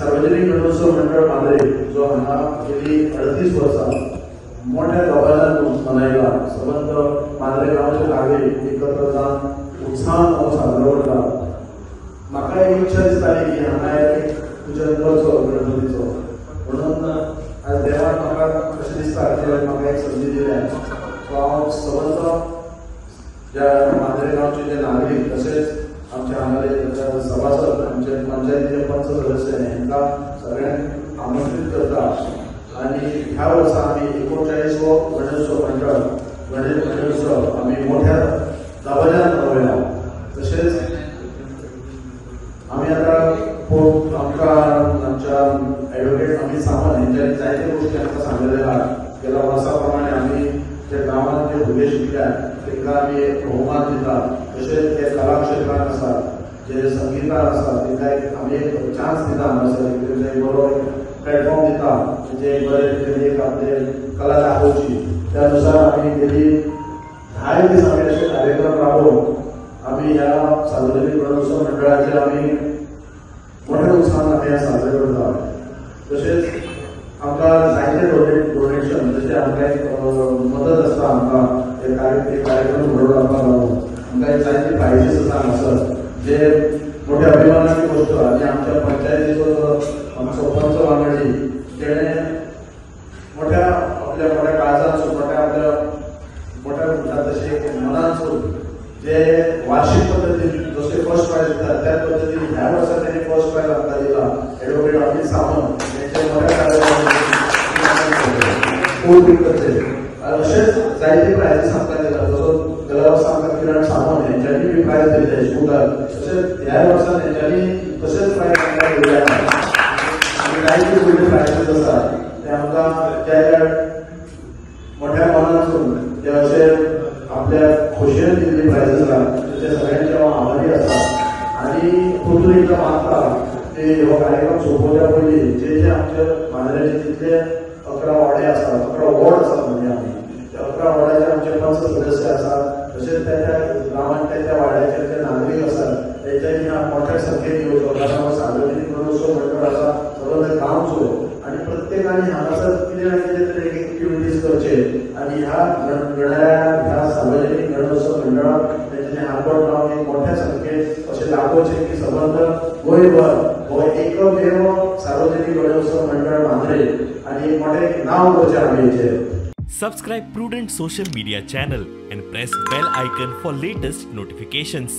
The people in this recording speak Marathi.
सार्वजनिक गणेशोत्सव मंडळ मांद्रे जो हांगा गेली 38 वर्सां मोठ्या दबाज्यान मनायला संबंध मांद्रे गांवचे नागरीक एकत्र जावन उत्साहान हो साजरो करता। म्हाका एक इच्छा दिसताली की हांगा एक पूजन करचो गणपतीचो, म्हणून आज देवान म्हाका अशें दिसता की म्हाका एक संधी दिल्या। सो हांव संबंध ज्या मांद्रे गांवचे जे नागरीक तशेंच आमचे हांगाले सभासद आमचे पंचायतीचे पंच सदस्य हांकां सगळ्यांक आमंत्रीत करता आणि ह्या वर्सा आमी 39वो गणेशोत्सव मंडळ गणेशोत्सव आमी मोठ्या दबाज्यान मनयला। तशेंच आमी आतां आमच्या ॲडव्होकेट अमित सावंत हांच्यांनी जायते गोश्टी आमकां सांगलेल्यो आसात। गेल्या वर्सा प्रमाणे आमी जे गांवांत जे भुरगे शिकल्यात तांकां आमी भोवमान दितात। तशेंच जे कला क्षेत्रांत आसात जे संगीतान आसात तांकां आमी एक चान्स दिता हांगासर एक बरो प्लॅटफॉर्म दिता म्हणजे बरे तरेन एक आपले कला दाखोवची। त्या नुसार आमी गेली 10 दीस आमी अशे कार्यक्रम राबोवन आमी ह्या सार्वजनीक गणेशोत्सव मंडळाचे आमी मोठ्या उत्साहान आमी साजरे करता। तशेंच आमकां जायते डोनेशन जशें आमकां एक मदत आसता आमकां हे कार्यक्रम घडोवन हाडपाक लागून आमकां एक जायते प्रायजीस आसा हांगासर जे मोठ्या अभिमानाची गोश्ट। आनी आमच्या पंचायतीचो आमचो पंच वांगडी तेणें मोठ्या आपल्या मोठ्या काळजांतसून मोठ्या म्हणटात तशें मनांतसून जे वार्षिक पद्दतीन जशें फर्स्ट प्रायज दितात त्याच पद्दतीन ह्या वर्सा तेणें फर्स्ट प्रायज आमकां दिला। ॲडव्होकेट अमित सावंत हेंचे मोठ्या अशेंच जायते प्रायजीस आमकां दिला। जसो गेल्या वर्सा आमकां किरण सावंत हेंच्यांनी बी प्रायज दिल्ले स्कुलार, तशेंच ह्या वर्सा तेंच्यांनी तशेंच प्रायज आमकां दिल्ले आसा। आनी जायते व्हडले प्रायजीस आसात ते आमकां त्या मोठ्या मनांतसून जे अशें आपल्या खोशयेन दिल्ली प्रायजीस आसात ते सगळ्यांचे हांव आभारी आसा। आनी परतून एकदां मागता की हो कार्यक्रम सोंपोवच्या पयलीं जे आमचे मांद्रेचे जितले 11 वाडे आसात 11 वॉर्ड आसात म्हणजे आमी त्या 11 वॉर्डाचे आमचे पंच सदस्य आसात, तशेंच त्या गांवांत त्या वाड्याचे जे नागरीक आसात तेंच्यांनी मोठ्या संख्येन येवचो। कारण हो सार्वजनीक गणेशोत्सव मंडळ आसा सगळो गांवचो आनी प्रत्येकानी हांगासर कितें ना कितें तरी एक्टिविटीज करचे आनी ह्या सार्वजनीक गणेशोत्सव मंडळाक तेंच्यांनी हातबळ लावन एक मोठ्या संख्येन अशें दाखोवचें की संबंध गोंयभर हो एकमेव सार्वजनिक गणेशोत्सव मंडळ मांद्रे आनी एक मोठें नांव करचें आमी हेचेर। Subscribe Prudent social media channel and press bell icon for latest notifications.